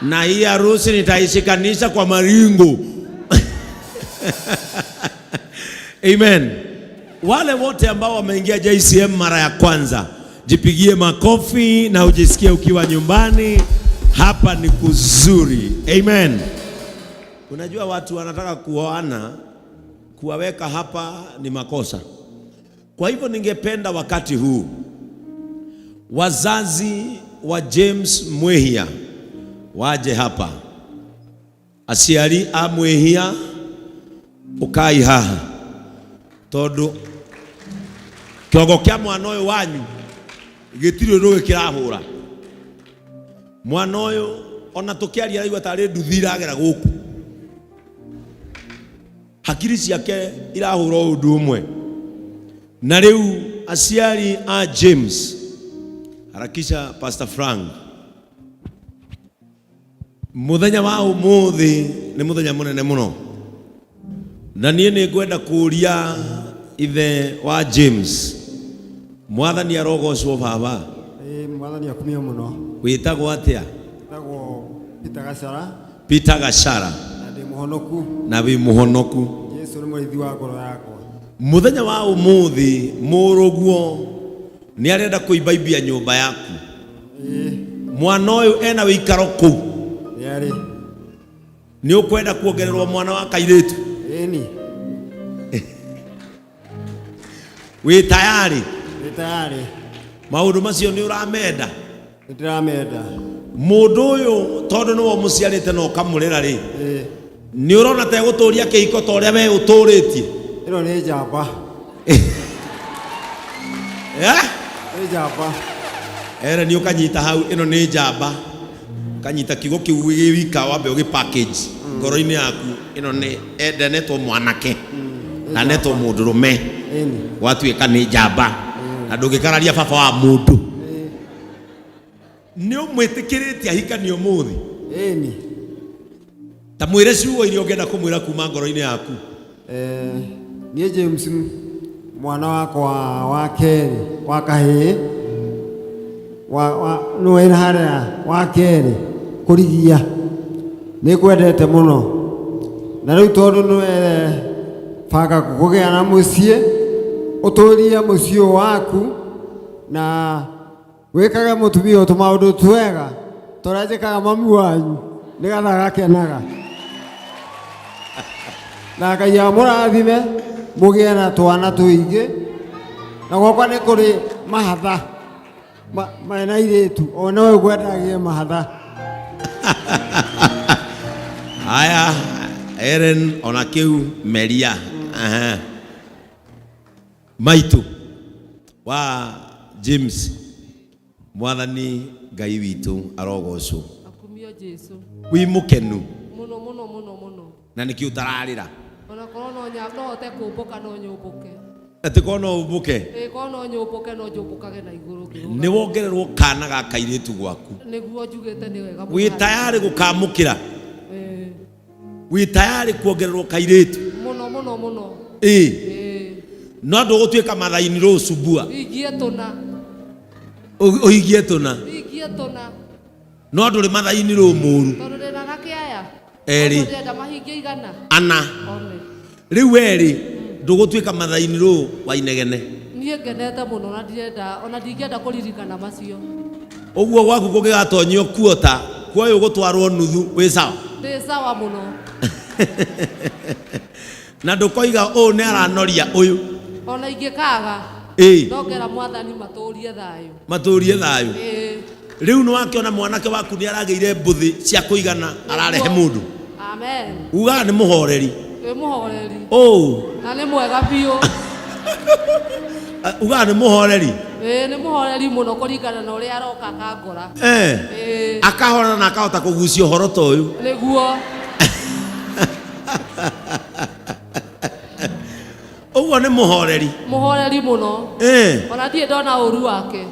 na hii harusi nitaishikanisha kwa maringo. Amen. Wale wote ambao wameingia JCM mara ya kwanza, jipigie makofi na ujisikie ukiwa nyumbani. Hapa ni kuzuri. Amen. Unajua watu wanataka kuoana, kuwaweka hapa ni makosa. Kwa hivyo ningependa wakati huu wazazi wa James Mwehia waje hapa. Aciari a Mwehia ukai haha tondu kiogo kia mwana uyu wanyu gitiri rugi kirahura. Mwana uyu ona tukiaria raigua tari nduthi iragera guku, hakiri ciake irahura undu umwe. Na riu aciari a James, harakisha Pastor Frank, muthenya wa umuthi ni muthenya munene muno, na nie ni ngwenda kuria ithe wa James, mwathani arogocwo baba. Mwathani akumio muno. Witagwo atia? Witagwo Peter Gachara. Peter Gachara. Na ndi muhonoku. Na wi muhonoku. Yesu ni murithi wa ngoro yakwa. Muthenya wa umuthi muruguo ni arenda kuibaibia nyumba yaku. Mwana uyu ena wikaro ku. Yari. Ni ukwenda kuongererwa mwana wa kairetu. Eni. Wi tayari? Wi tayari. Maundu macio ni uramenda? Ndiramenda. Mundu uyu tondu no muciarite no kamurera ri. Ni urona ta guturia kihiko ta uria we uturitie. Ino ni njamba. Ni njamba. Ni ukanyita hau, ino ni njamba. Kanyita kigo kiu wika wambe ugi package ngoro-ini yaku, ino ni endenetwo mwanake na neto mundurume watuika ni njamba na ndungikararia baba wa mundu. Ni umwitikiritie ahikani umuthi? Eni. Ta mwire ciugo iria ungenda kumwira kuma ngoro-ini yaku. Nie James mwana wakwa wa keri wa kahi no wena haria wa keri kurigia ni kwendete muno, na riu tondu niwe banga kugia na mucie uturia mucie waku na wikaga mutumia utu maundu twega turajikaga mami wanyu nigatha gakenaga na Ngai amurathime mugie na twana tuingi na gwakwa ni kuri mahatha maena iretu ona we gwendagie mahatha. Aya Eren ona kiu Meria maitu wa James, mwathani Ngai witu arogocwo. Akumio Jesu. Wi mukenu Muno muno muno muno. na niki utararira? Ona korona no hote kumbuka no nyumbuke. Ati kono ubuke? Kono nyumbuke no nyumbukage na iguru kiruga. Ni wongererwo kana ga kairetu gwaku. Niguo njugite ni wega. Wi tayari gukamukira? Wi tayari kuongererwo kairetu? Muno muno muno. No ndugutuika mathaini rucubua. Igie tuna. Uigie tuna? Igie tuna. No nduri mathaini rumuru. Tondu ndina na kiaya. Eri. Ndenda mahingia igana. Ana. One. Riu eri ndugutuika mathaini ru wa inegene. Nie ngenete muno na ndirenda ona ndingenda kuririkana macio. Uguo gwaku kugigatonyio kuota kuoyo gutwarwo nuthu wi sawa? Ndi sawa muno. Na ndukoiga u ni aranoria uyu Ona ingikaga ndongera mwathani maturie thayo. Maturie thayo. Riu ni wakiona mwanake waku ni arageire mbuthi cia kuigana ararehe mundu. Amen. Uga ni muhoreri. Muhoreri. Na ni mwega biu. Uga ni muhoreri. Ni muhoreri muno kuringana na uria aroka kangora. Akahora na akahota kugucia horo ta uyu. Niguo. Uguo ni muhoreri. Muhoreri muno. Ona ndie ndona uru wake.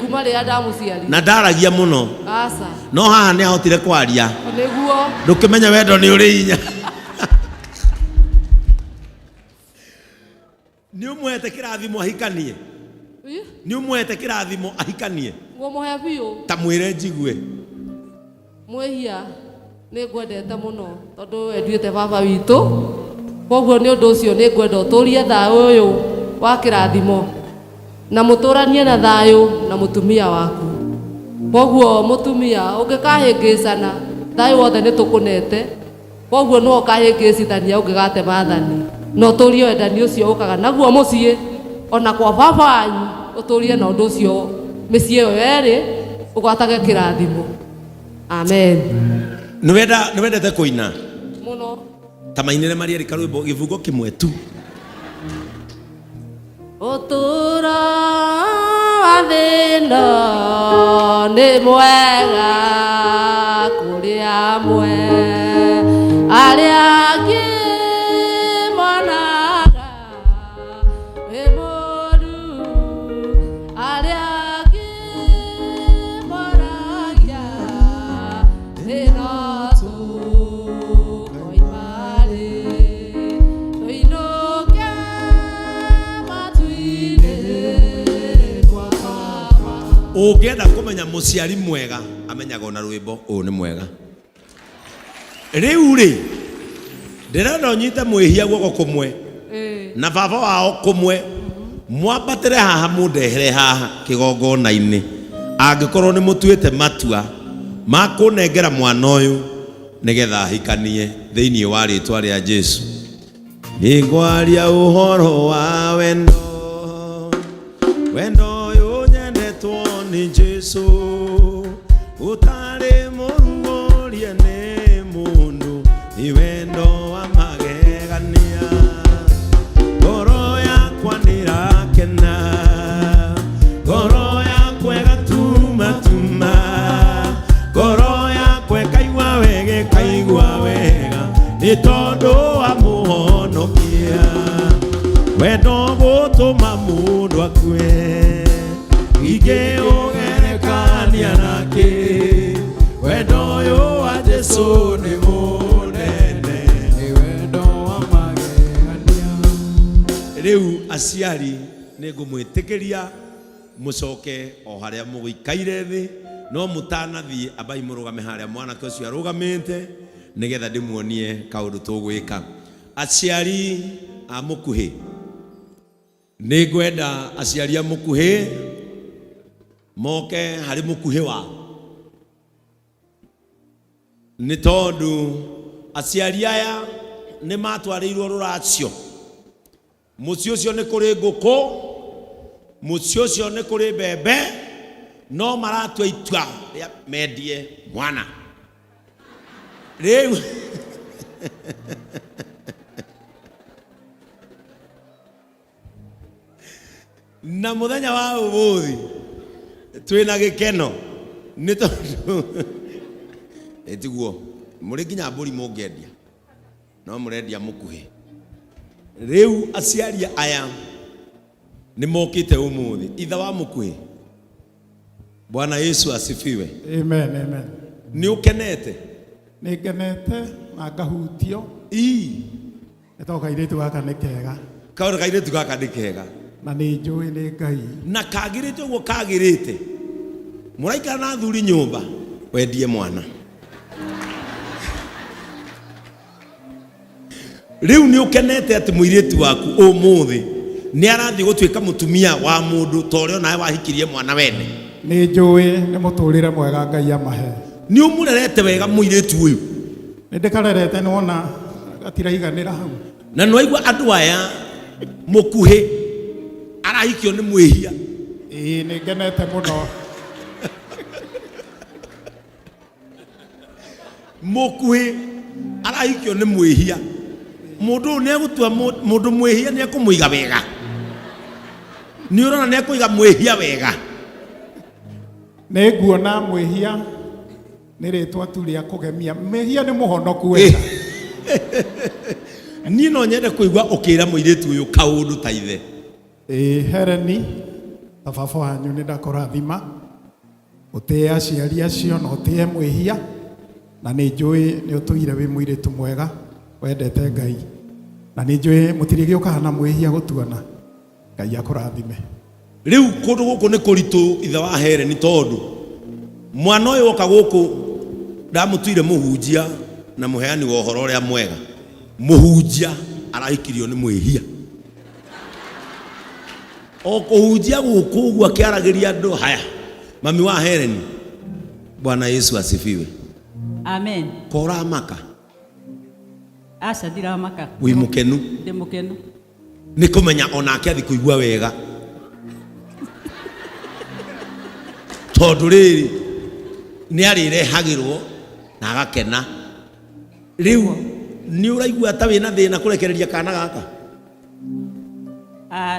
Kuma ria ndamuciari. Na ndaragia muno. Asa. No haha ni ahotire kwaria. Niguo. Ndukimenya wendo ni uri inya. Ni umwete kirathimo ahikanie. Ni umwete kirathimo ahikanie. Ngumuhe biu. Ta mwire njigue. Mwehia nĩ ngwendete mũno tondũ enduĩte baba witũ. Koguo nĩ ũndũ ũcio nĩ ngwenda ũtũrie thayũ ũyũ wa kĩrathimo na mũtũranie na thayũ na mũtumia waku. Koguo mũtumia ũngĩkahĩngĩcana thayũ wothe nĩ tũkũnete. Koguo no ũkahĩngĩcithania ũngĩgate maathani. No ũtũrie wendani ũcio ũkaga naguo mũciĩ ona kwa baba wanyu ũtũrie na ũndũ ũcio mĩciĩ ĩyo yerĩ ũgwatage kĩrathimo. Amen. Nĩwendete kũina? Mũno. Ta mainĩre Marieri karwĩmbo gĩbungo kĩmwe tu. Ũtũũro wa thĩĩno nĩ mwega kũrĩ amwe, arĩa angĩ monaga wĩ mũũru, arĩa angĩ moragia thĩĩno tũkoima rĩ, tũinũke matu-inĩ kwa Baba. Ũngĩenda kũmenya mũciari mwega amenyaga ona rwĩmbo ũũ nĩ mwega. Rĩu rĩ ndĩrenda ũnyite mwĩhia guoko kũmwe na baba wao kũmwe, mwambatĩre haha mũndehere haha kĩgongona-inĩ. Angĩkorwo nĩ mũtuĩte matua ma kũnengera mwana ũyũ nĩgetha ahikanie thĩinĩ wa rĩtwa rĩa Jesũ. Nĩngwaria ũhoro wa wendo, wendo ũyũ nyendetwo nĩ Jesũ, ũtarĩ mũrugũrie nĩ mũndũ, nĩ wendo wa magegania. Ngoro yakwa nĩrakena, ngoro yakwa ĩgatuma, ngoro yakwa ĩkaigua wega, ĩkaigua wega nĩ tondũ wa mũhonokia. Wendo gũtũma mũndũ akue, ingĩ ũgerekania nakĩ? Wendo ũyũ wa Jesũ nĩ mũnene, nĩ wendo wa magegania. Rĩu aciari nĩ ngũmwĩtĩkĩria mũcoke o harĩa mũgĩikaire thĩ, no mũtanathiĩ ambai mũrũgame harĩa mwanake ũcio arũgamĩte nĩgetha ndĩmuonie kaũndũ tũgwĩka. Aciari a mũkuhĩ, nĩ ngwenda aciari a mũkuhĩ moke harĩ mũkuhĩ wao, nĩ tondũ aciari aya nĩ matwarĩirwo rũracio. Mũciĩ ũcio nĩ kũrĩ ngũkũ, mũciĩ ũcio nĩ kũrĩ mbembe, no maratua itua rĩa mendie mwana. Rĩu na mũthenya wa ũmũthĩ twĩna gĩkeno nĩ tondũ etiguo mũrĩ nginya mbũri mũngĩendia no mũrendia mũkuhĩ. Rĩu aciari aya nĩ mokĩte ũmũthĩ, ithe wa mũkuhĩ. Bwana Yesu asifiwe. Amen, amen. Nĩ ũkenete? Nĩ ngenete na ngahutio. Nĩ tondũ kairĩtu gaka nĩ kega. Kairĩtu gaka nĩ kega. Na nĩ njũĩ nĩ Ngai. Na kagĩrĩte ũguo kagĩrĩte. Mũraikara na thuri nyũmba wendie mwana. Rĩu nĩ ũkenete atĩ mũirĩtu waku ũmũthĩ nĩ arathiĩ gũtuĩka mũtumia wa mũndũ ta ũrĩa nawe wahikirie mwana wene. Nĩ njũĩ nĩ mũtũrĩre mwega Ngai amahe. Nĩ ũmũrerete wega mũirĩtu ũyũ. Nĩ ndĩkarerete nĩwona gatiraiganĩra hau. Na nĩwaigua andũ aya mũkuhĩ arahikio nĩ mwĩhia. Nĩ ngenete mũno. Mũkuhĩ arahikio nĩ mwĩhia. Mũndũ nĩ egũtua mũndũ mwĩhia nĩ ekũmũiga wega. Nĩ ũrona nĩ ekũiga mwĩhia wega. Nĩ nguona mwĩhia nĩ rĩtwa tu rĩa kũgemia. Mwĩhia nĩ mũhonoku wega. Niĩ no nyende kũigua ũkĩra mũirĩtu ũyũ kaũndũ ta ithe. Hereni ta baba wanyu nĩ ndakũrathima ũtĩe aciari acio na ũtĩe mwĩhia, na nĩ njũĩ nĩ ũtũire wĩ mũirĩtu mwega wendete Ngai, na nĩ njũĩ mũtirĩgĩũkaga na mwĩhia gũtuana. Ngai akũrathime. riu kundu guku ni kuritu ithe wa here ni tondu mwana uyu woka guku ndamutuire muhunjia na muheani wa uhoro uria mwega muhunjia arahikirio ni mwihia o kuhunjia guku uguo akiaragiria andu haya mami wa Helen Bwana Yesu asifiwe amen kora maka aca ndiramaka wi mukenu ndi mukenu ni kumenya onake athi kuigua wega tondu riri ni arirehagirwo na agakena riu ni uraigua ta wina thina kurekereria kana gaka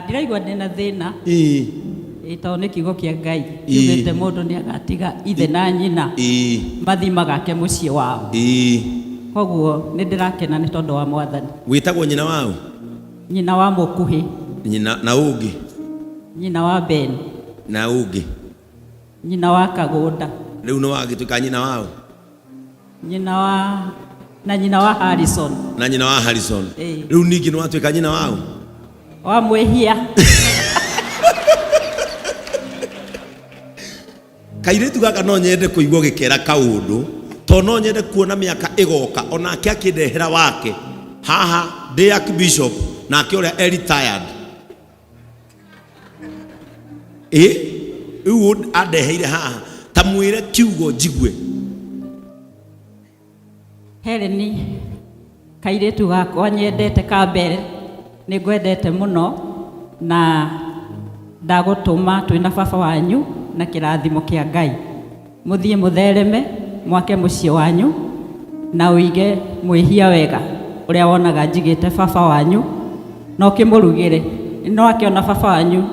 ndiraigua ndina thina ito ni kiugo kia Ngai yugite mundu ni agatiga ithe na nyina mathima gake mucii wao koguo ni ndirakena ni tondu wa Mwathani witagwo nyina wao nyina wa mukuhi nyina na ungi nyina wa Ben na ungi nyina wa Kagunda riu no wagituika nyina wao nyina wa Harrison na nyina wa Harrison riu ningi no watuika nyina wao wa mwehia kairitu gaka no nyende kuigwo gikera kaundu to no nyende kuona miaka igoka onake akindehera wake haha ndi archbishop na akiuria retired riu andeheire haha ta mwire kiugo njigwe Helen kairitu gakwa nyendete ka mbere ni ngwendete muno na ndagutuma twina baba wanyu na kirathimo kia Ngai muthie muthereme mwake mucii wanyu na uige mwihia wega uria wonaga njigite baba wanyu no kimurugire no akiona baba wanyu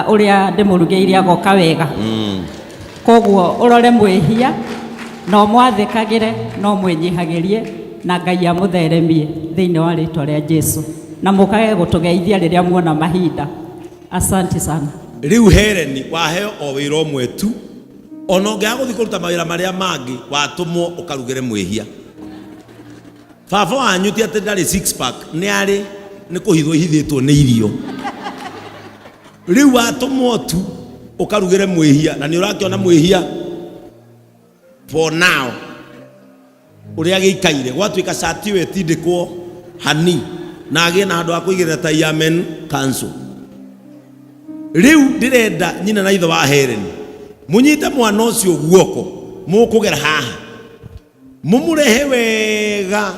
uria ndimurugiire agoka wega koguo urore mwihia no mwathikagire no mwenyihagirie na Ngai amutheremie thiini wa ritwa ria Jesu na mukage gutugeithia riria muona mahinda asante sana riu Helen waheo o wira umwe tu ona ungiaga guthi kuruta mawira maria mangi watumwo ukarugire mwihia baba wanyu ti ati ndari 6 pack ni kuhithwo ihithitwo ni irio riu watumwo tu ukarugire mwihia na ni urakiona mwihia for now uria gikaire gwatuika cati we tindikwo hani na agie na andu akuigirira ta amen council riu ndirenda nyina na ithe wa Helen munyite mwana ucio guoko mukugera haha mumurehe wega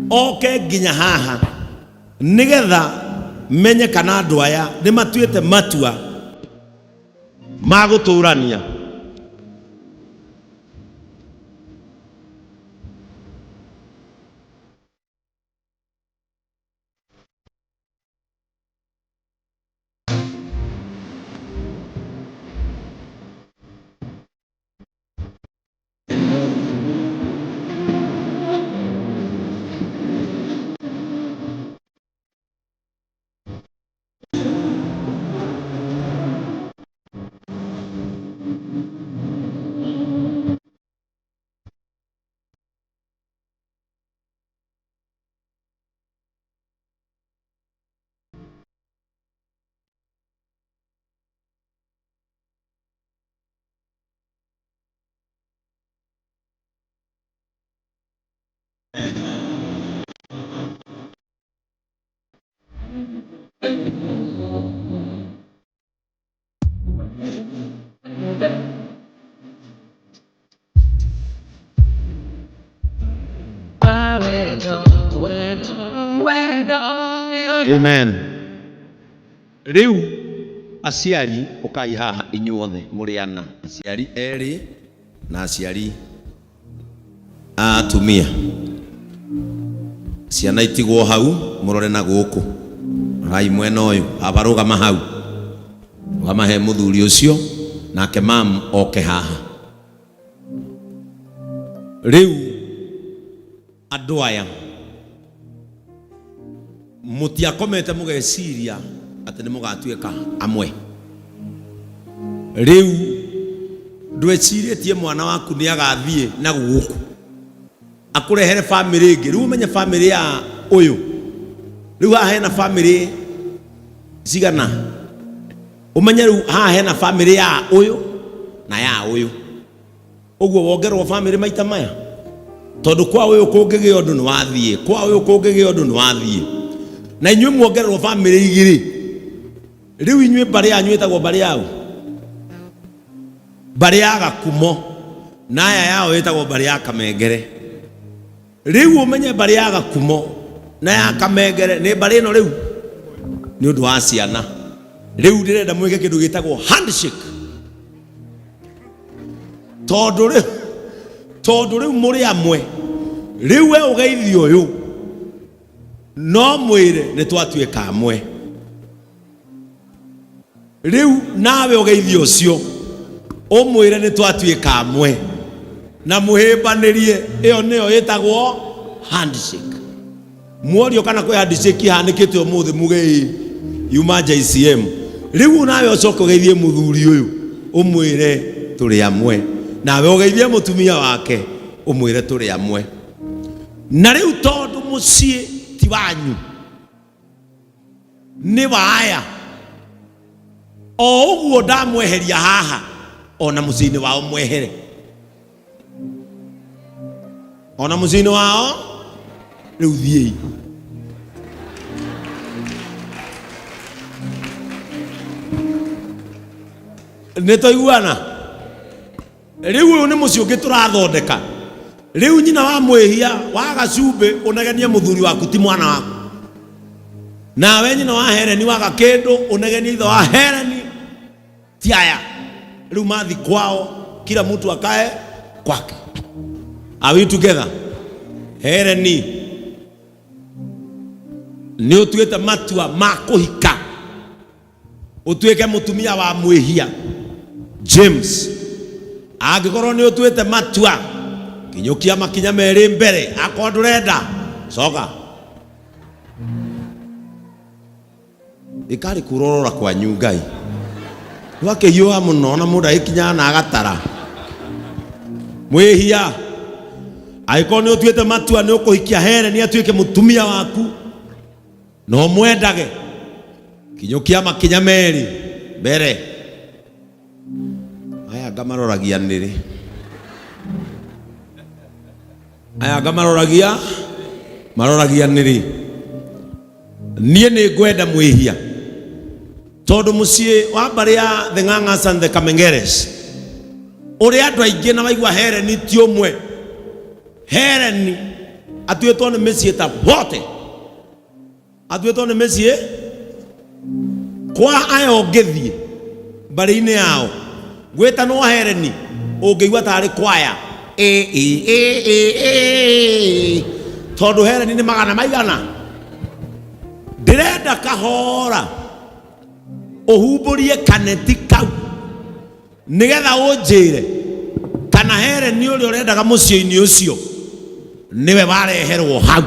oke nginya haha nigetha menye kana andu aya ni matuite matua maguturania Amen. Riu aciari ukai haha inyuothe muri ana aciari eri na aciari atumia ciana itigwo hau murore na guku hai mwena uyu abarugama hau wamahe muthuri ucio nake mam oke haha riu andu aya mutiakomete mugeciria ati ni mugatuika amwe riu ndweciritie mwana waku ni agathie na guku akurehere family ingi riu menye family ya uyu riu hena family cigana umenye riu haha hena family ya uyu na ya uyu uguo wongerwo family maita maya tondu kwa uyu kungige undu ni wathie kwa uyu kungige undu ni wathie na inyuĩ muongererwo family igĩrĩ riu inyuĩ mbari yanyu ĩtagwo mbari yao mbari ya Gakumo na aya yao ĩtagwo mbari ya Kamengere riu umenye mbari ya Gakumo na ya Kamengere nĩ mbari ĩno riu nĩ ũndũ wa ciana riu ndĩrenda mwĩke kĩndũ gĩtagwo handshake tondu riu mũrĩ amwe riu we ũgeithio ũyũ no mwĩre nĩ twatuĩka amwe riu nawe ũgeithio ũcio ũmwĩre nĩ twatuĩka amwe na mũhĩmbanĩrie ĩyo nĩyo ĩtagwo handshake mworio kana kwĩ handshake hanĩkĩte ũmũthĩ muge yuma JCM riu nawe ũcoke ũgeithie mũthuri ũyũ ũmwĩre tũrĩ amwe nawe ũgeithie mũtumia wake ũmwĩre tũrĩ amwe na riu tondu mũciĩ ti wanyu nĩ waya o ũguo ndamweheria haha ona mũciĩ-inĩ wao mwehere ona mũciĩ-inĩ wao riu thiĩi nĩ tũiguana riu ũyũ nĩ mũciĩ ũngĩ tũrathondeka riu nyina wa mwĩhia wa gacumbĩ ũnegenie mũthuri waku ti mwana waku nawe nyina wa Hereni wa Gakĩndũ ũnegenie ithe wa Hereni ti aya riu mathi kwao kila mtu akae kwake. Are we together? Hereni ni utuĩte matua ma kũhika ũtuĩke mũtumia wa mwĩhia James angĩkorwo nĩ ũtuĩte matua kinyũkia makinya merĩ mbere akorwo ndũrenda coka ikari kurorora kwa nyungai wakĩhiũha mũno na mũndũ agĩkinya na agatara mwĩhia angĩkorwo nĩ ũtuĩte matua nĩ ũkũhikia Hereni atuĩke mũtumia waku no mwendage kinyũkia makinya merĩ mbere aya ngamaroragia nĩrĩ aya ngamaroragia nĩrĩ niĩ nĩ ngwenda mwĩhia tondu mũciĩ wa mbari ya the Ng'ang'as and the Kamengeres ũrĩa andũ aingĩ na waigua Hereni ti ũmwe Hereni atuĩtwo nĩ mĩciĩ ta wote atuĩtwo nĩ mĩciĩ kwa aya ũngĩthiĩ mbari-inĩ yao gwĩtanwo Hereni ũngĩigua tarĩ kwaya tondu Hereni nĩ magana maigana ndĩrenda kahora ũhumbũrie kaneti kau nĩgetha ũnjĩre kana Hereni ũrĩa ũrendaga mũciĩ-inĩ ũcio nĩwe wareherwo hau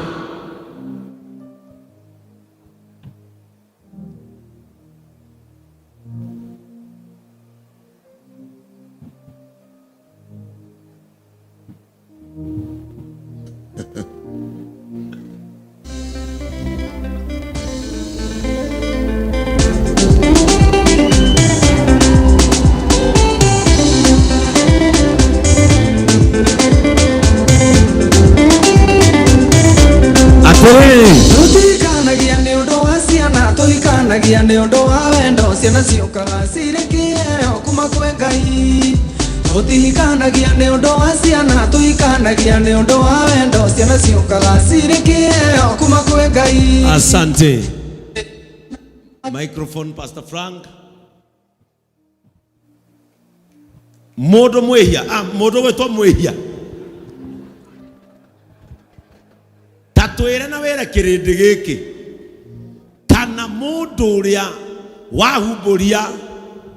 Tutikanagia nĩ ũndũ wa ciana tũhikanagia nĩ ũndũ wa wendo ciana ciũkaga cirĩ kĩheo kuma kwĩ Ngai tũtihikanagia nĩ ũndũ wa ciana tũhikanagia nĩ ũndũ wa wendo ciana ciũkaga cirĩ kĩheo kuma kwĩ Ngai. Asante. Microphone Pastor Frank. Mũndũ mwĩhia mũndũ wĩtwo mwĩhia tatwĩre na wĩre kĩrĩndĩ gĩkĩ kana mũndũ ũrĩa wahumbũria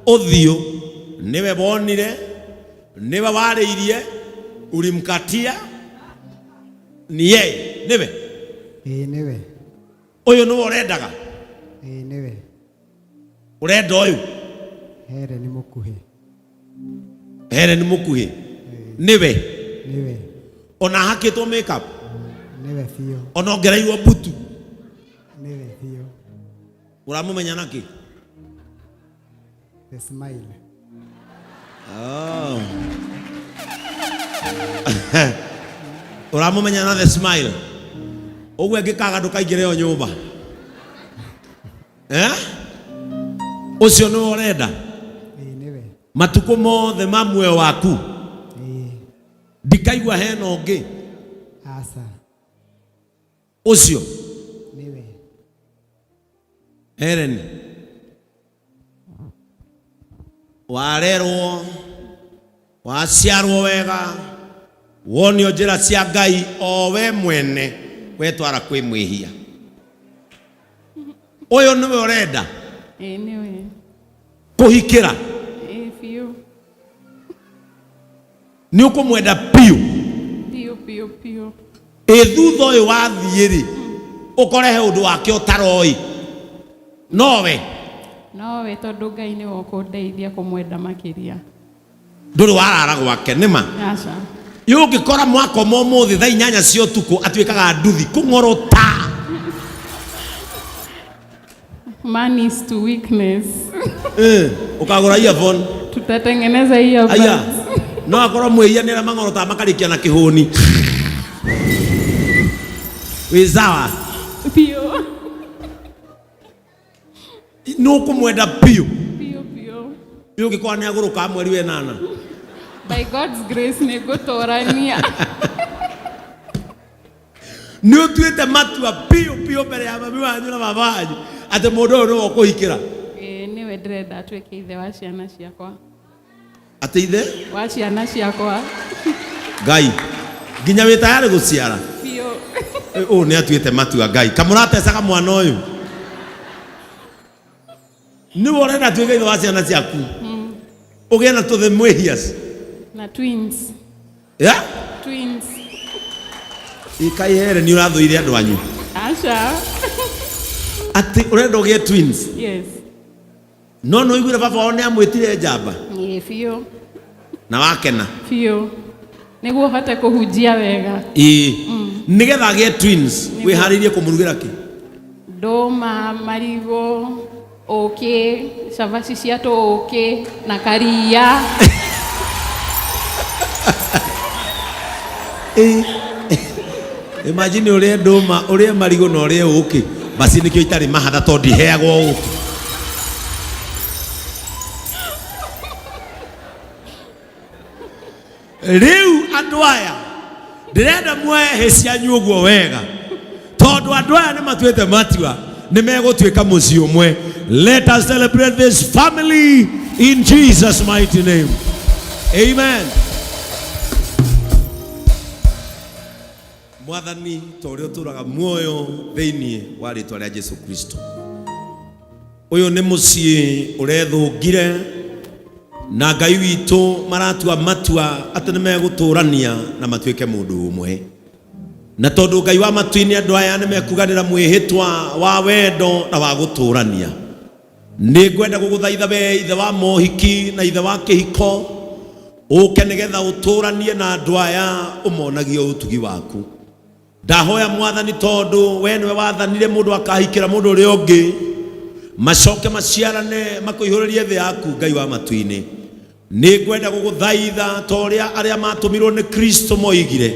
ũthiũ nĩwe wonire nĩwe warĩirie ulimkatia ni yeye nĩwe nĩwe ũyũ nĩwe ũrendaga nĩwe ũrenda ũyũ Hereni mũkuhĩ Hereni mũkuhĩ nĩwe ona hakĩtwo makeup nĩwe biũ ona ongereirwo mbutu nĩwe biũ ũramũmenya nakĩ The smile. Oh. Uramumenya na the smile. Ogwe ngikaga ndukaingire yo nyumba. Ucio no urenda. Niwe. Matuko mothe ma muoyo waku. Ndikaigua hena ungi. Asa. Ucio. Niwe. Helen. Warerwo. Waciarwo wega. Wonio njira cia Ngai o we mwene wetwara kwi mwihia. Uyo niwe urenda. Niwe. Kuhikira. Biũ. Ni ukumwenda piu. Biũ. Thutha uyu wathiĩ-rĩ ukorehe undu wake utaroi. Nowe tondu Ngai nĩ ũkũndeithia kũmwenda makĩria. ndũrĩ warara gwake nĩma. Aca. Yũngĩkora mwaka ũmũthĩ thaa 8 cia ũtukũ atuĩkaga nduthi kũng'orota. Man is to weakness. Ukagũra earphone. Tutatengeneza earbuds. Aya. No akorwo mwĩhia nĩ arĩa mang'orotaga makarikia na kĩhũni. Wĩ sawa? Biũ. Nũkũmwenda piu. Biũ. Yũngĩkora nĩ agũrũka mweri wa 8. By God's grace nĩ ngũtũrania. Nĩ ũtuĩte matua piu mbere ya mami wanyu na baba wanyu atĩ mũndũ ũyũ nĩwe ũkũhikĩra. Nĩwe ndĩrenda atuĩke ithe wa ciana ciakwa. Atĩ ithe Wa ciana ciakwa. Ngai nginya wĩ tayari gũciara. Biũ. Ũũ nĩ atuĩte matua Ngai. Kamũratecaga mwana ũyũ. Nĩwe ũrenda atuĩke ithe wa ciana ciaku. Ũgĩe na tũthe mwĩhias. Na twins. Yeah? Twins. Ikaihere nĩ ũrathũire andũ anyu. Aca. Atĩ ũrenda ũgĩe twins. Yes. No ũiguire baba wao nĩ amwĩtire njamba. Biũ. Na wakena. Biũ. Nĩguo hote kũhunjia wega. Nĩgetha agĩe twins wĩharĩirie kũmũrugĩra kĩ? Ndũma, marigũ, ũkĩ, cabaci cia tũũkĩ na karia. Imagine ũrĩe ndũma, ũrĩe marigũ na ũrĩe ũkĩ. Basi nĩkĩo itarĩ mahatha tondũ ndiheagwo ũkĩ. Rĩu andũ aya ndĩrenda muoye cianyu ũguo wega tondũ andũ aya nĩ matuĩte matua nĩ megũtuĩka mũciĩ ũmwe. Let us celebrate this family in Jesus mighty name. Amen. Mwathani torĩa ũtũraga muoyo thĩinĩ wa rĩtwa rĩa Jesu Kristo. Ũyũ nĩ mũciĩ ũrethũngire na Ngai witũ maratua matua atĩ nĩ megũtũrania na matuĩke mũndũ ũmwe. Na tondũ Ngai wa matu-inĩ andũ aya nĩ mekuganĩra mwĩhĩtwa wa wendo na wa gũtũrania. Nĩ ngwenda gũgũthaitha we ithe wa mohiki na ithe wa kĩhiko ũke nĩgetha ũtũranie na andũ aya ũmonagie ũtugi waku. Ndahoya Mwathani tondũ we nĩwe wathanire mũndũ akahikĩra mũndũ ũrĩa ũngĩ macoke maciarane makũihũrĩrie thĩ yaku Ngai wa matu-inĩ. Nĩ ngwenda gũgũthaitha torĩa arĩa matũmirwo nĩ Kristo moigire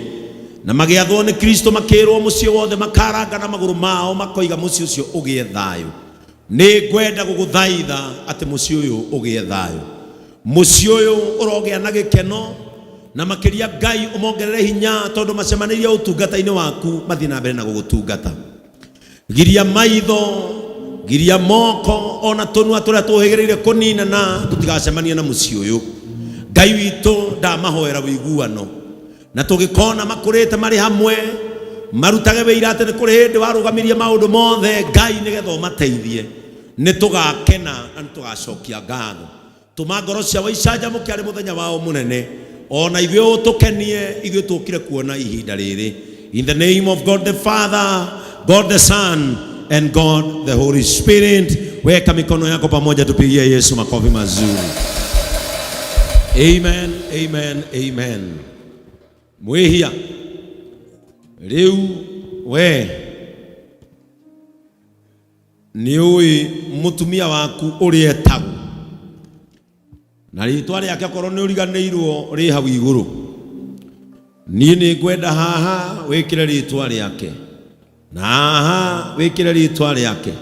na magĩathwo nĩ Kristo makĩrwo mũciĩ wothe makaranga na magũrũ mao makoiga mũciĩ ũcio ũgĩe thayũ. Nĩ ngwenda gũgũthaitha atĩ mũciĩ ũyũ ũgĩe thayũ. Mũciĩ ũyũ ũrogĩa na gĩkeno na makĩria Ngai ũmongerere hinya tondũ macemanĩrie ũtungata-inĩ waku mathiĩ na mbere na gũgũtungata. Giria maitho, giria moko ona tũnua tũrĩa tũhĩgĩrĩire kũninana tũtigacemanie na mũciĩ ũyũ. Ngai witũ ndamahoera ũiguano na tũgĩkona makũrĩte marĩ hamwe marutage wĩira atĩ nĩ kũrĩ hĩndĩ warũgamirie maũndũ mothe Ngai nĩgetha ũmateithie. Nĩ tũgakena na nĩ tũgacokia ngatho. Tũma ngoro ciao icanjamũke arĩ mũthenya wao mũnene. Ona ithuĩ ũtũkenie ithuĩ tũkire kuona ihinda rĩrĩ. In the name of God the Father, God the Son and God the Holy Spirit. Weka mikono yako pamoja tupigie Yesu makofi mazuri. Amen, amen, amen. Mwehia rĩu we nĩ ũĩ mũtumia waku ũrĩa etagwo. na ritwa riake korwo ni uriganirwo ri hau iguru nie ni ngwenda haha wikire ritwa riake na haha wikire ritwa riake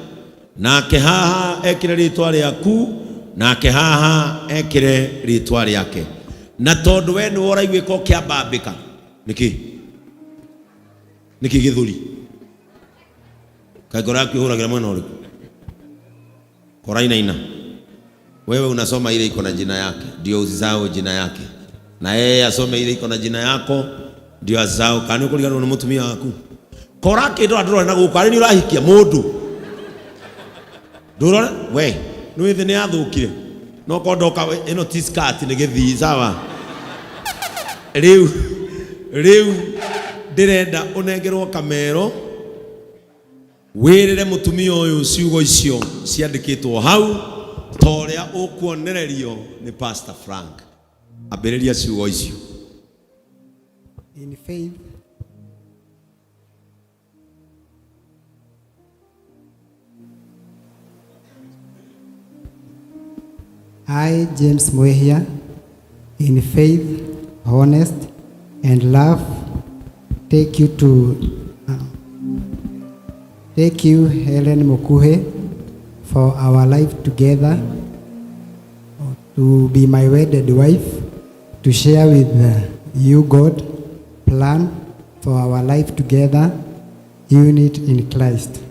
nake haha ekire ritwa riaku nake haha ekire ritwa riake na tondu we ni woraigwiko kiambambika niki githuri kagora kihuragira mwana uriku koraina wewe unasoma ile iko na jina yake ndio uzao jina yake na yeye asome ile iko na jina yako ndio azao kani ukuligana na mutumia waku korake ndo andro na gukari ni urahikia mundu ndurora we no ithe ni athukire no kondoka ino t-skirt ni githi sawa riu ndirenda unengerwo kamero wirire mutumia uyu ciugo icio ciandikitwo hau toria ukuonererio ni Pastor Frank abiriria ciugo icio. In faith, I, James Mwehia, in faith, honest, and love, take you, Helen Mukuhe, for our life together, to be my wedded wife, to share with you God plan for our life together, united in Christ.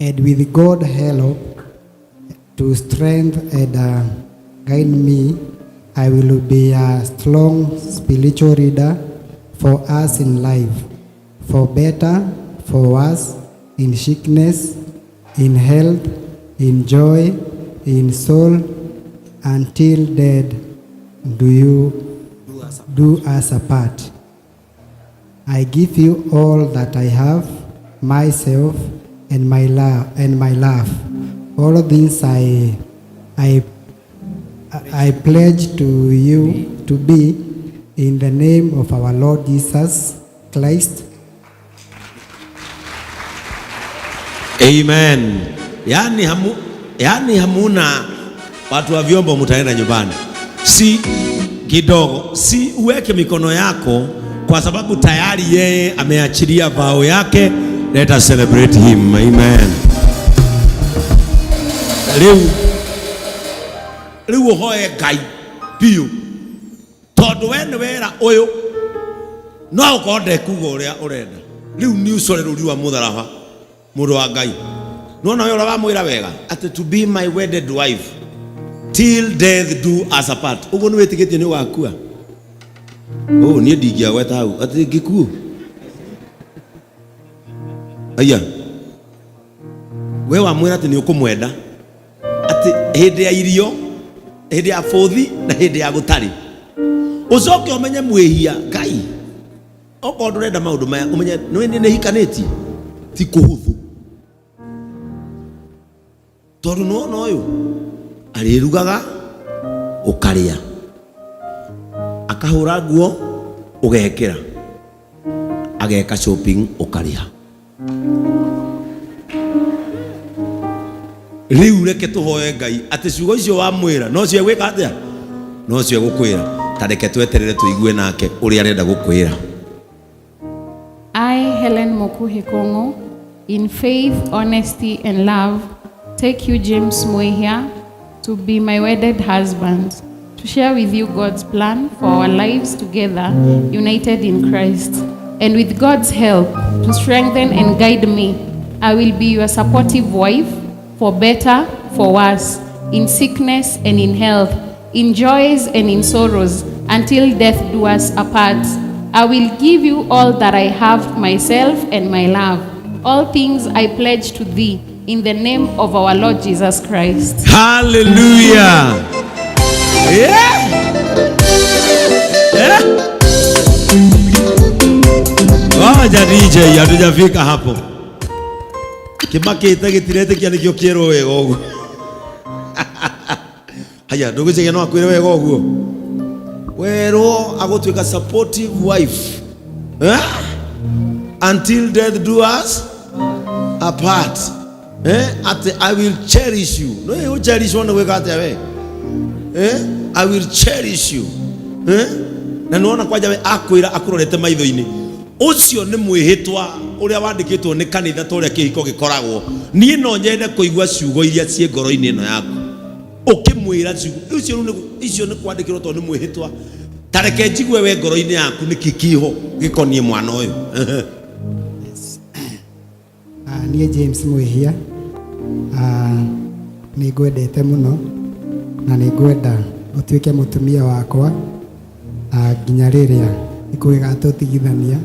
And with God's help to strengthen and guide me, I will be a strong spiritual leader for us in life, for better, for worse, in sickness, in health, in joy, in soul, until death do us apart. I give you all that I have, myself and my love. All things I pledge to you to be in the name of our Lord Jesus Christ. Amen. Yani hamuna watu wa vyombo mtaenda nyumbani. Si kidogo, si uweke mikono yako kwa sababu tayari yeye ameachilia vao yake. Let us celebrate him. Amen. Riu hoye Ngai biu tondu we ni wera uyu no ukonde kuga uria urenda riu ni ucorero riu wa mutharaba mundu wa Ngai no na we ura wamwira wega ati to be my wedded wife till death do us apart. Uguo ni witigitie ni wakua ni ndingia gweta hau ati ngikuo aya we wamwira ati ni ukumwenda ati hindi ya irio hindi ya bothi na hindi ya gutari ucoke umenye mwihia Ngai oko ndurenda maundu maya umenye ni hikaniti ti kuhuthu tondu no uyu arirugaga ukaria akahura nguo ugekira ageka shopping ukaria riu reke tuhoye Ngai ati ciugo icio wa mwira no cio gwika atia no cio gukwira tareke tweterere tuigue nake uri arenda gukwira. I, Helen Mukuhe Kongo, in faith, honesty and love, take you, James Mwehia, to be my wedded husband, to share with you God's plan for our lives together, united in Christ. And with God's help to strengthen and guide me, I will be your supportive wife, for better, for worse, in sickness and in health, in joys and in sorrows, until death do us apart. I will give you all that I have, myself and my love. All things I pledge to thee, in the name of our Lord Jesus Christ. Hallelujah. Yeah. Yeah. Waja DJ hatujafika hapo. Kimakite gitirete kia nikio kiero wega uguo. Haya nduguze no akwire wega uguo. Wero agotwika supportive wife. Until death do us apart. ati I will cherish you. No, you cherish one we got away. I will cherish you. Na nuona kwa jawe akwira akurorete maitho-ini. Ucio ni mwihitwa uria wandikitwo ni kanitha toria kihiko gikoragwo. Nie no nyende kuigua ciugo iria cie ngoro-ini ino yaku. Ukimwira ciugo icio ni kwandikirwo to ni mwihitwa. Tareke njigwe we ngoro-ini yaku ni kikiho gikonie mwana uyu. Niĩ James Mwihia nĩ ngwendete mũno na nĩ ngwenda ũtuĩke mũtumia wakwa nginya rĩrĩa ikuũ ĩgatũtigithania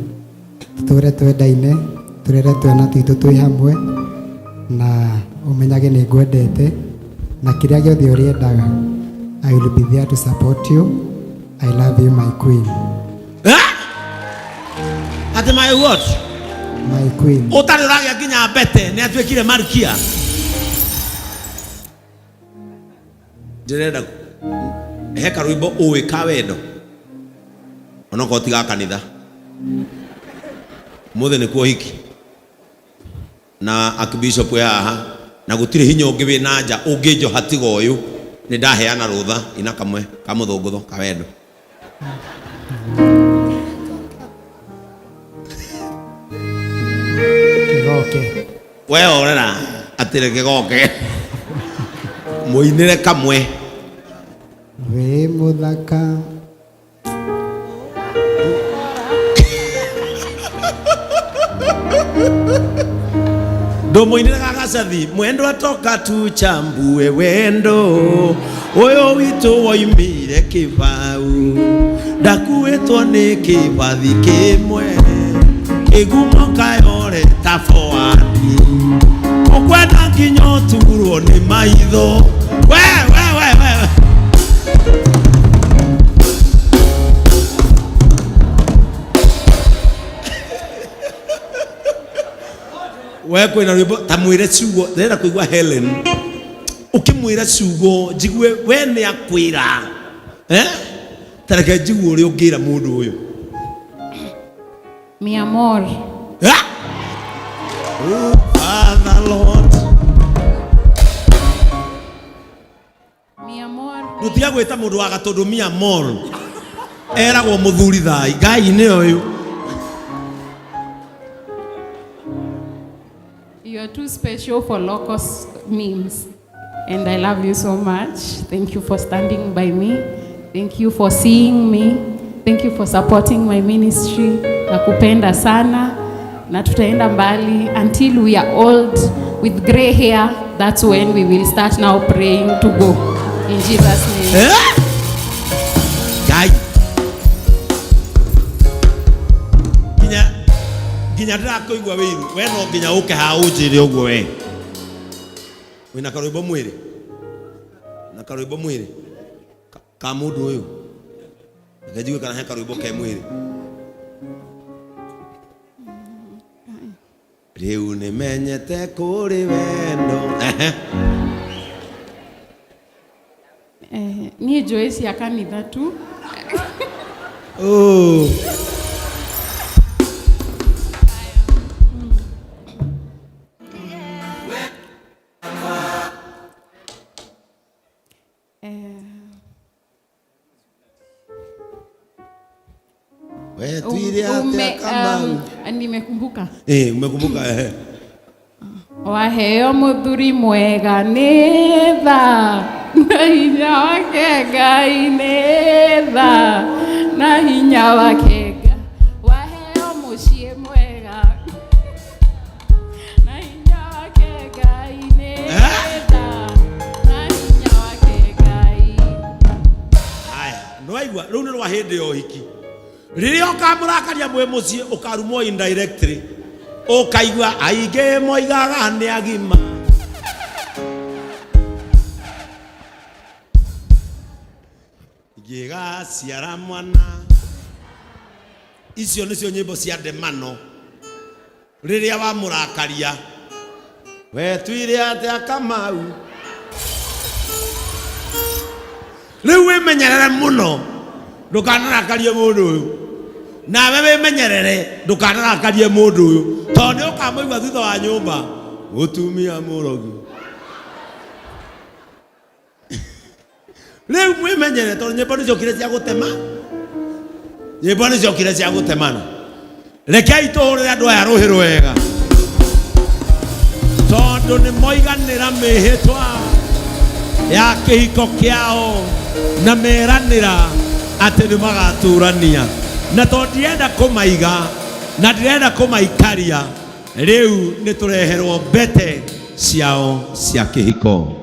tũtũre twendaine tũrere twana twitũ twĩ hamwe na ũmenyage nĩ ngwendete na kĩrĩa gĩothe ũrĩendaga. I will be there to support you. I love you, my queen. Ati my what? My queen. Utari uragia kinya bete ni atuikire Malkia. Ndirenda heka rwimbo uwe ka wendo. Onoko tiga kanitha. Muthe ni kuo hiki. Na akibishop ya haha na gutire hinya ungi wi na nja unginjo hatiga uyu ni ndaheana rutha ina kamwe ka muthungutho ka wendo. Kigoke. We orera atire kigoke. Muinire kamwe. We muthaka. Muinire gagacathi mwendo atoka tuchambue wendo uyu witu woimire kibau ndakuitwo ni kibathi kimwe igumo kayore tafoani ukwenda nginya uturwo ni maitho we we kwina rwimbo ta mwire ciugo ndenda kuigua Helen ukimwira ciugo njigwe we ni akwira tareke njigwe uri ungira mundu uyu. Mi amor. Father Lord. Mi amor. Ndutia gwita mundu wa gatundu mi amor. Eragwo muthuri thai ngai ni uyu. You are too special for locust memes, and I love you so much. Thank you for standing by me. Thank you for seeing me. Thank you for supporting my ministry. Nakupenda sana na tutaenda mbali until we are old with gray hair. That's when we will start now praying to go in Jesus' name. Guy. Ginya ndirakuigua wiru we no nginya uke ha unjire uguo we wina karwimbo mwiri na karwimbo mwiri ka mundu uyu ngajigwe kana he karwimbo ke mwiri riu ni menyete kuri wendo Ni Joyce ya kanitha tu. Oh. Nimekumbuka. Umekumbuka Waheo muthuri mwega nĩ tha na hinya wake Ngai nĩ tha na hinya wake Ngai. Waheo muciĩ mwega na hinya wake Ngai nĩ tha na hinya wake Ngai. Haya, nwaigua riu ni rwa hindi yo hiki riria ukamurakaria mwe mucie ukarumwo indirectly ukaigua aige moigaga ni agima giga ciara mwana icio nicio nyimbo cia ndemano riria wa murakaria we tuire atia Kamau riu wimenyerere muno ndukanarakarie mundu uyu nawe wimenyerere ndukanarakarie mundu uyu tondu ukamuigua thutha wa nyumba Utumia murogu. Leo mwimenyere to nyimbo nicio kire cia gutema. Nyimbo nicio kire cia gutemana. Rekei tuhurire andu aya ruhi rwega. Tondu ni moiganira mihitwa ya kihiko kiao na meranira ati ni magaturania. Na to ndienda kumaiga na ndirenda kumaikaria. Riu ni tureherwo mbete ciao cia kihiko.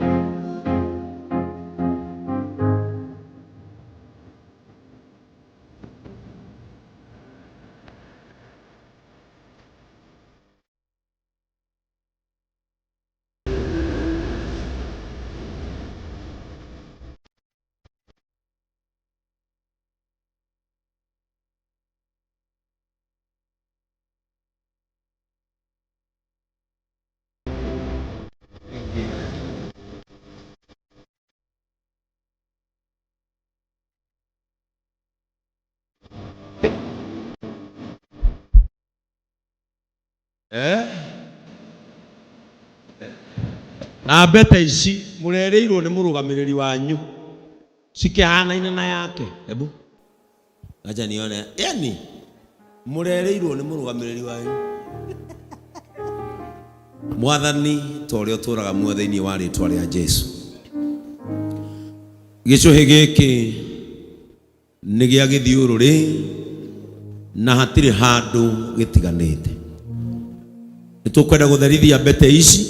Na mbete ici murereirwo ni murugamiriri wanyu cikihanaine na yake. Hebu acha nione, yani murereirwo ni murugamiriri wanyu Mwathani torio turaga muothini wa ritwa ria Jesu. Gicuhi giki ni gia githiururi na hatiri handu gitiganite. Nitukwenda gutherithia mbete ici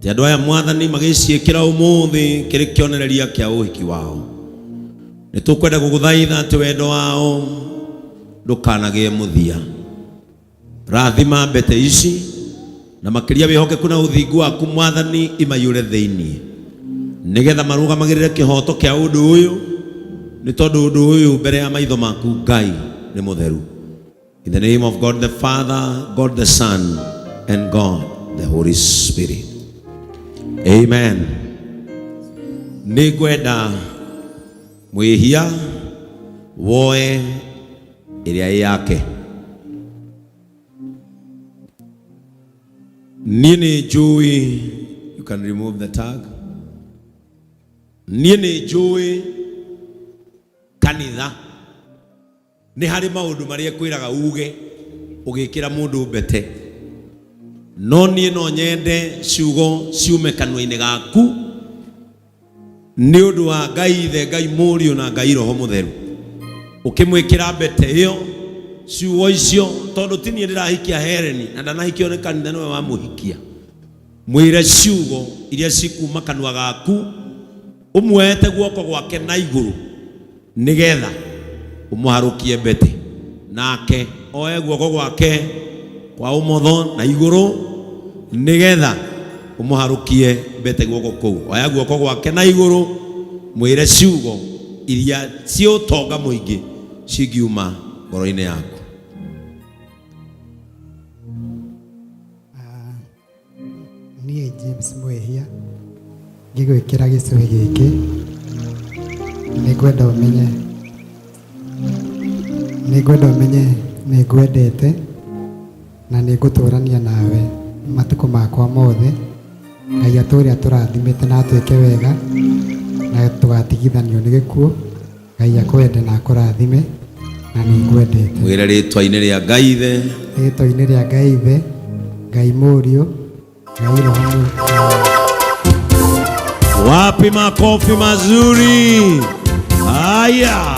ti andu aya Mwathani magiciikira umuthi kiri kionereria kia uhiki wao. Nitukwenda guguthaitha ati wendo wao ndukanagie muthia. Rathima mbete ici na makiria wihoke kuna uthingu waku Mwathani imayure thiini nigetha marugamagirire kihoto kia undu uyu ni tondu undu uyu mbere ya maitho maku Ngai ni mutheru. In the name of God the Father, God the Son, and God the Holy Spirit. Amen. Nigwenda mwihia woe iria yake. Nini jui, you can remove the tag. Nini jui kanitha ni hari maundu maria kwiraga uge ugikira mundu mbete. No nie no nyende ciugo ciume kanwa-ini gaku ni undu wa Ngai the Ngai Murio na Ngai Roho Mutheru. Ukimwikira mbete iyo ciugo icio tondu tinie ndirahikia Hereni na ndanahikio ni kanitha niwe wa muhikia. Mwire ciugo iria cikuma kanwa gaku umwete guoko gwake na iguru nigetha umuharukie mbete nake oe guoko gwake kwa umotho na iguru nigetha umuharukie mbete guoko kou. Oya guoko gwake na iguru mwire ciugo iria cia utonga muingi cingiuma ngoro-ini yaku. Niĩ James Mwehia ngĩgwĩkĩra gĩcũhĩ gĩkĩ nĩngwenda ũmenye nĩngwendete na nĩngũtũrania nawe matukũ makwa mothe. Ngai atũre atũrathimĩte na atwĩke wega na tũgatigithanio nĩ gĩkuũ. Ngai akwende na akũrathime na nĩngwendete. Mwĩre rĩtwa-inĩ rĩa Ngai Ithe, rĩtwa-inĩ rĩa Ngai Ithe, Ngai Mũriũ, Ngai Roho Mũtheru. Wapi makofi mazuri? Haya.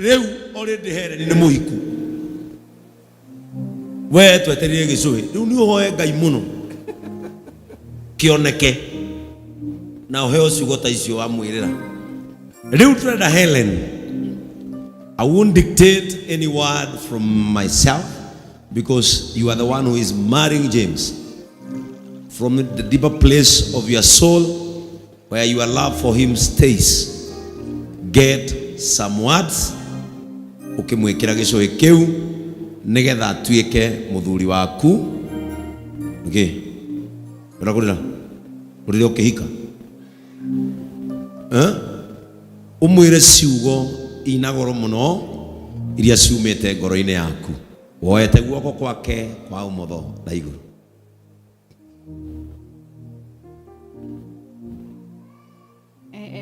Reu already Hereni ni muhiku we twetereire gicuhi riu ni uhoe Ngai muno kioneke na uheo ciugo ta icio wa mwirira. Riu turenda Helen, I won't dictate any word from myself, because you are the one who is marrying James. From the deeper place of your soul, where your love for him stays, get some words ukimwikira gicoe kiu nigetha atuike muthuri waku. Okay, urakurira urire ukihika umwire ciugo inagoro muno iria ciumite ngoro-ini yaku, woete guoko kwake kwa umotho na iguru.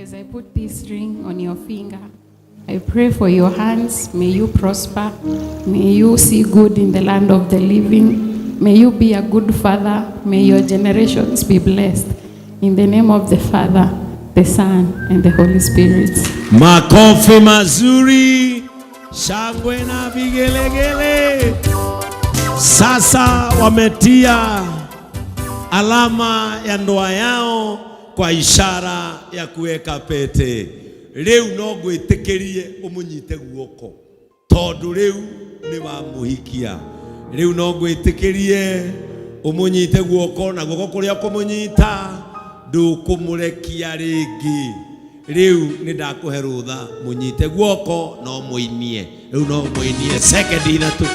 As I put this ring on your finger, I pray for your hands. May you prosper. May you see good in the land of the living. May you be a good father. May your generations be blessed. In the name of the Father, the Son, and the Holy Spirit. Makofi mazuri, shangwe na vigelegele. Sasa wametia alama ya ndoa yao kwa ishara ya kuweka pete. Leo no gwitikirie umunyite guoko tondu leo ni wa muhikia. Leo no gwitikirie umunyite guoko na guoko kuria kumunyita ndukumurekia ringi. Leo ni ndakuhe rutha munyite guoko no muinie. Leo no muinie sekendi ithatu.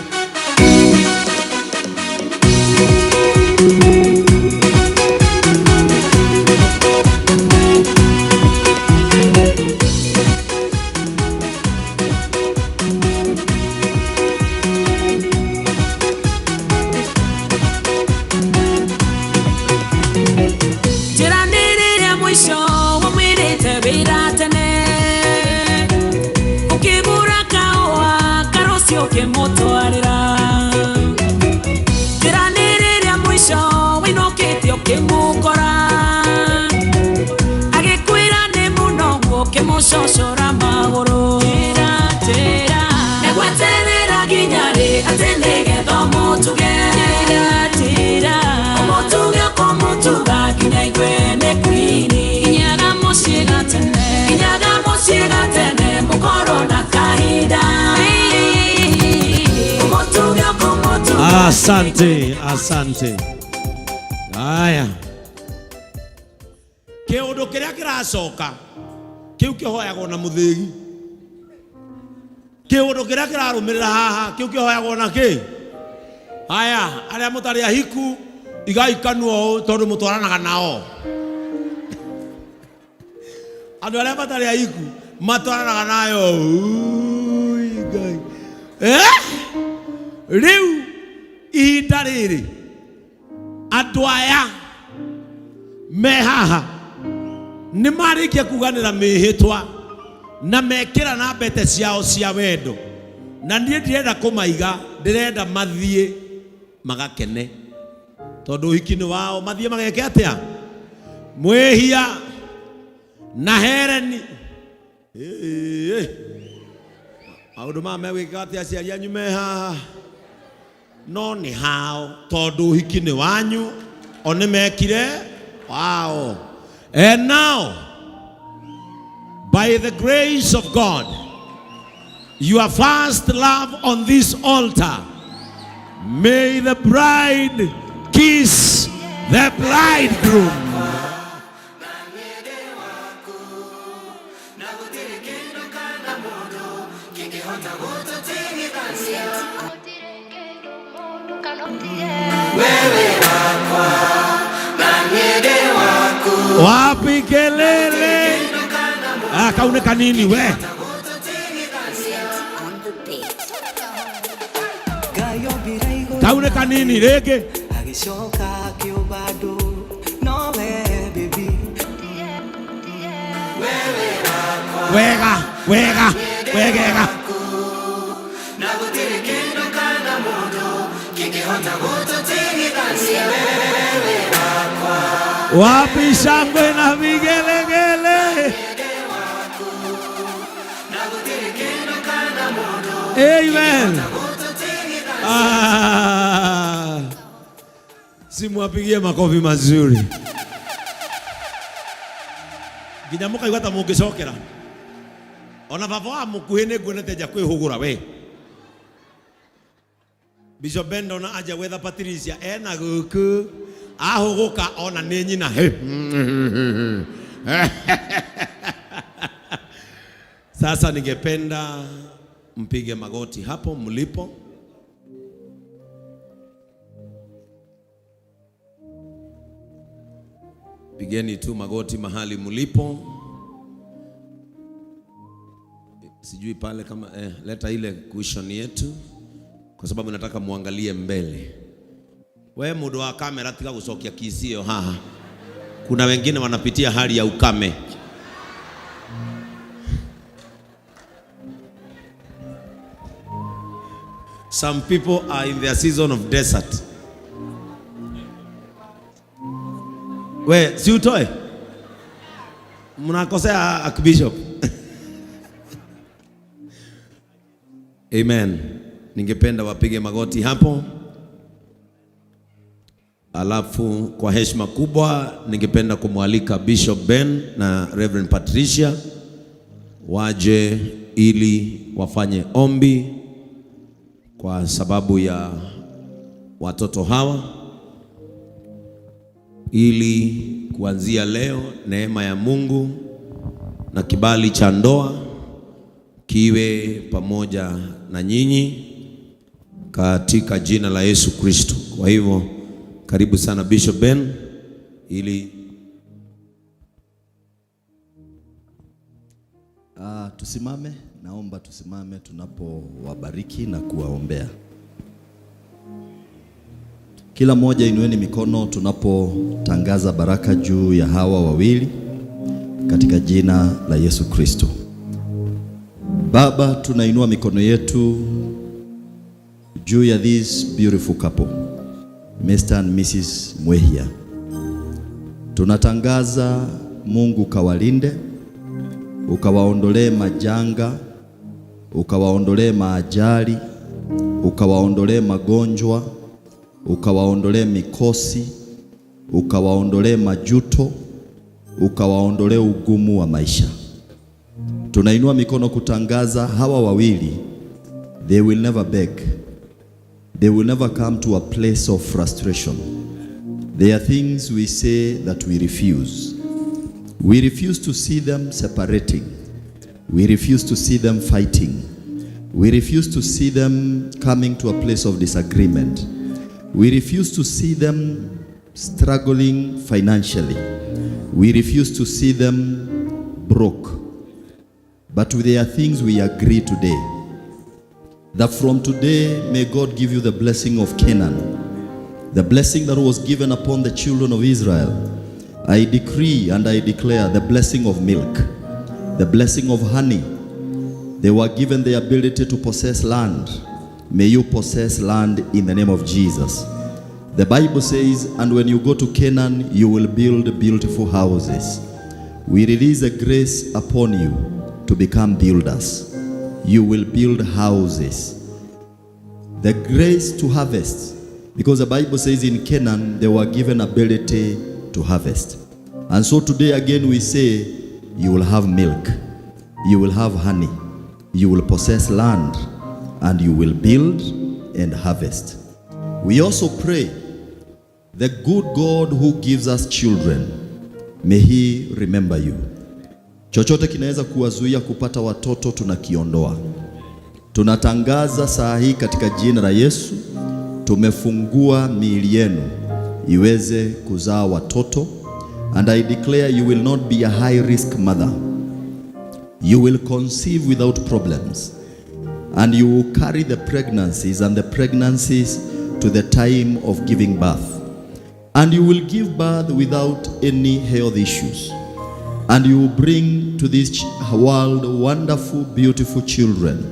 Asante, asante. Aya. Kiundu kiria kiracoka kiu kihoyagwo na muthigi. Kiundu kiria kirarumirira haha kiu kihoyagwo na ki. Aya, aria mutari ahiku igaikanwo tondu mutwaranaga nao. Andu aria matari ahiku matwaranaga nayo. Riu ihinda riri andu aya me haha ni marikia kuganira mihitwa na mekira na mbete ciao cia wendo, na nie ndirenda kumaiga, ndirenda mathie magakene tondu hikini wao mathie mageke atia Mwehia na Hereni maundu ma megwika atia aciari anyu me haha no ni hao tondu hikini wanyu oni mekire. Wow. And now, by the grace of God, your first love on this altar, may the bride kiss the bridegroom. Wapi kelele? Kaune kanini we? Kaune kanini rege? Wega, wega, wega. Wapi shangwe na vigelegele? Amen. Simwapigie makofi mazuri. Gidamuka igwata mugicokera. Ona baba wa mukuhene gwonete ja kwihugura we. Bishop Bendo na aja wetha Patricia ena guku ahuguka ona ni nyina he. Sasa ningependa mpige magoti hapo mlipo. Pigeni tu magoti mahali mlipo. Sijui pale kama leta ile cushion yetu kwa sababu nataka muangalie mbele. Wewe mudo wa kamera tika kusokia kisio haha. Kuna wengine wanapitia hali ya ukame. Some people are in their season of desert. We, si utoe? Mnakosea Archbishop. Amen. Ningependa wapige magoti hapo. Alafu kwa heshima kubwa ningependa kumwalika Bishop Ben na Reverend Patricia waje ili wafanye ombi kwa sababu ya watoto hawa, ili kuanzia leo neema ya Mungu na kibali cha ndoa kiwe pamoja na nyinyi katika jina la Yesu Kristo. Kwa hivyo karibu sana Bishop Ben ili tusimame. Naomba tusimame tunapowabariki na kuwaombea. Kila mmoja inueni mikono tunapotangaza baraka juu ya hawa wawili katika jina la Yesu Kristo. Baba, tunainua mikono yetu juu ya this beautiful couple, Mr. and Mrs. Mwehia. Tunatangaza Mungu kawalinde, ukawaondolee majanga, ukawaondolee maajali, ukawaondolee magonjwa, ukawaondolee mikosi, ukawaondolee majuto, ukawaondolee ugumu wa maisha. Tunainua mikono kutangaza hawa wawili, they will never beg. They will never come to a place of frustration. There are things we say that we refuse. We refuse to see them separating. We refuse to see them fighting. We refuse to see them coming to a place of disagreement. We refuse to see them struggling financially. We refuse to see them broke. But there are things we agree today, that from today may God give you the blessing of Canaan, the blessing that was given upon the children of Israel. I decree and I declare the blessing of milk, the blessing of honey. They were given the ability to possess land. May you possess land in the name of Jesus. The Bible says, and when you go to Canaan, you will build beautiful houses. We release a grace upon you to become builders. You will build houses. The grace to harvest, because the Bible says in Canaan they were given ability to harvest. And so today again we say, you will have milk, you will have honey, you will possess land, and you will build and harvest. We also pray, the good God who gives us children, may He remember you. Chochote kinaweza kuwazuia kupata watoto tunakiondoa. Tunatangaza saa hii katika jina la Yesu, tumefungua miili yenu iweze kuzaa watoto. And I declare you will not be a high risk mother. You will conceive without problems. And you will carry the pregnancies and the pregnancies to the time of giving birth. And you will give birth without any health issues. And you will bring to this world wonderful, beautiful children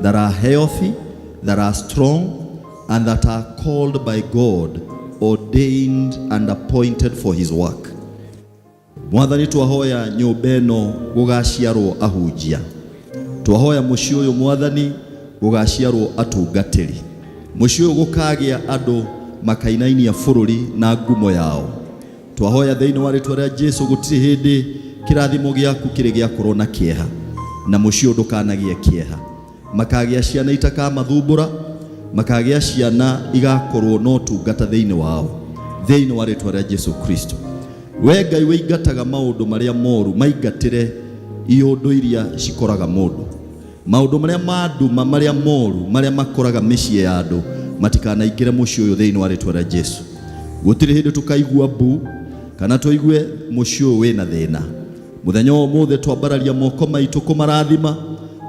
that are healthy, that are strong, and that are called by God, ordained and appointed for His work. Mwathani twahoya nyũmbeno gũgaciarwo ahunjia. Twahoya mũciĩ ũyũ Mwathani gũgaciarwo atungatĩri. Mũciĩ ũyũ gũkagĩa andũ makainainia bũrũri na ngumo yao. Twahoya thĩinĩ wa rĩĩtwa rĩa Jesũ gũtirĩ hĩndĩ kĩrathimo gĩaku kĩrĩ gĩakorwo na kĩeha, na mũciĩ ũyũ ndũkanagie kĩeha. Makagĩa ciana itakamathumbũra, makagĩa ciana igakorwo no tungata thĩinĩ wao thĩinĩ wa rĩtwa rĩa Jesu Kristo. We Ngai wĩingataga maũndũ marĩa moru maingatĩre iũndũ iria cikoraga mũndũ. Maũndũ marĩa manduma marĩa moru marĩa makoraga mĩciĩ ya andũ matikanaingĩre mũciĩ ũyũ thĩinĩ wa rĩtwa rĩa Jesu. Gũtirĩ hĩndĩ tukaigua mbu kana tuigue mũciĩ ũyũ wĩna thĩna. Mũthenya ũmũthĩ twambararia moko maitũ kũmarathima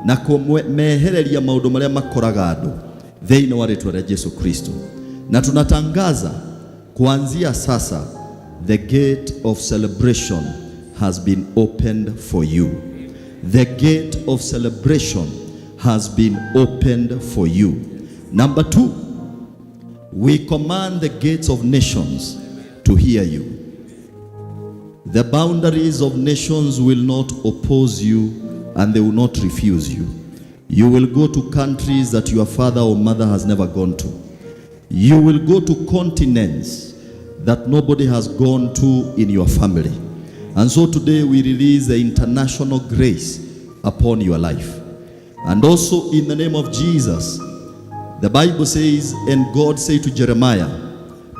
na kũmehereria maũndũ marĩa makoraga andũ thĩinĩ wa rĩtwa rĩa Jesu Kristo. Na tunatangaza kuanzia sasa, the gate of celebration has been opened for you. The gate of celebration has been opened for you. Number 2, we command the gates of nations to hear you. The boundaries of nations will not oppose you and they will not refuse you. You will go to countries that your father or mother has never gone to. You will go to continents that nobody has gone to in your family. And so today we release the international grace upon your life. And also in the name of Jesus, the Bible says, and God said to Jeremiah,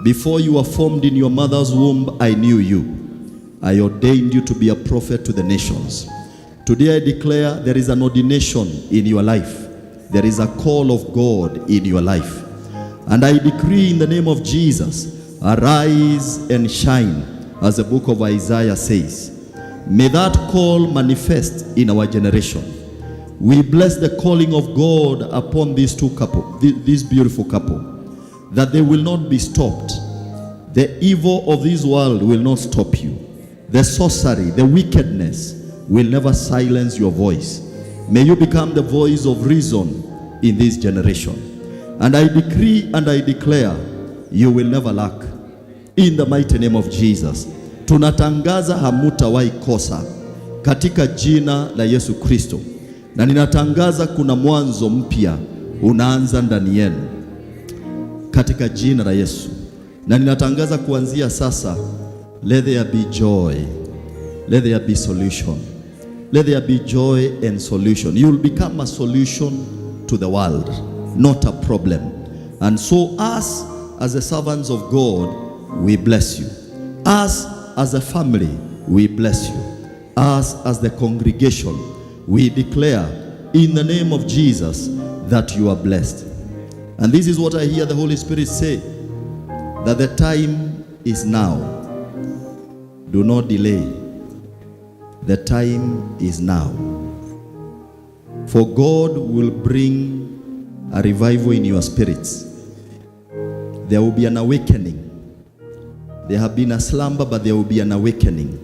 before you were formed in your mother's womb, I knew you. I ordained you to be a prophet to the nations. Today I declare there is an ordination in your life. There is a call of God in your life. And I decree in the name of Jesus, arise and shine, as the book of Isaiah says. May that call manifest in our generation. We bless the calling of God upon these two couple, this beautiful couple, that they will not be stopped. The evil of this world will not stop you. The sorcery, the wickedness will never silence your voice. May you become the voice of reason in this generation. And I decree and I declare, you will never lack. In the mighty name of Jesus. Tunatangaza hamutawahi kosa katika jina la Yesu Kristo. Na ninatangaza kuna mwanzo mpya unaanza ndani yenu katika jina la Yesu. Na ninatangaza kuanzia sasa, let there be joy. Let there be solution. Let there be joy and solution. You will become a solution to the world, not a problem. And so us as the servants of God, we bless you. Us as a family, we bless you. Us as the congregation, we declare in the name of Jesus that you are blessed. And this is what I hear the Holy Spirit say, that the time is now. Do not delay. The time is now. For God will bring a revival in your spirits. There will be an awakening. There have been a slumber, but there will be an awakening.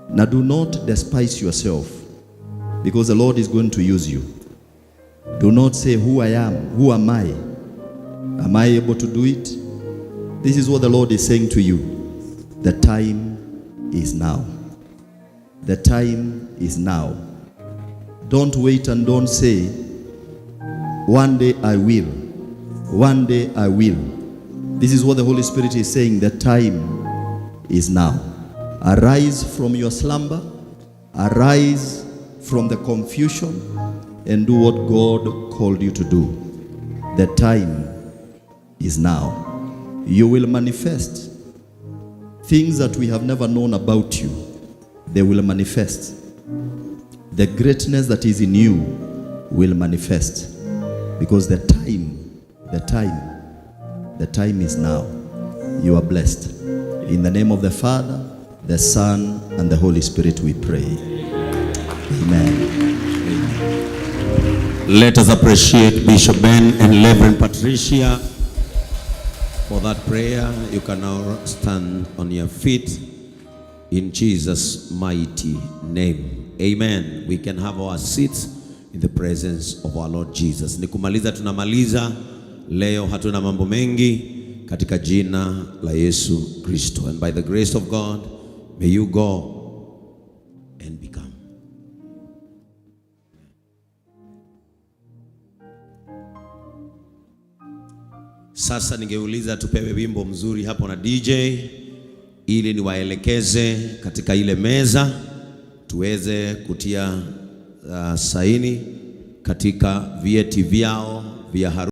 Now do not despise yourself, because the Lord is going to use you. Do not say, who I am, who am I? Am I able to do it? This is what the Lord is saying to you. The time is now. The time is now. Don't wait and don't say, one day I will. One day I will. This is what the Holy Spirit is saying. The time is now. Arise from your slumber. Arise from the confusion and do what God called you to do. The time is now. You will manifest things that we have never known about you. They will manifest. The greatness that is in you will manifest, because the time is now. You are blessed. In the name of the Father, the Son, and the Holy Spirit we pray. Amen. Let us appreciate Bishop Ben and Reverend Patricia for that prayer. You can now stand on your feet in Jesus' mighty name. Amen. We can have our seats in the presence of our Lord Jesus. Nikumaliza tunamaliza. Leo hatuna mambo mengi katika jina la Yesu Kristo. And by the grace of God, may you go and become. Sasa ningeuliza tupewe wimbo mzuri hapo na DJ ili niwaelekeze katika ile meza tuweze kutia saini katika vyeti vyao vya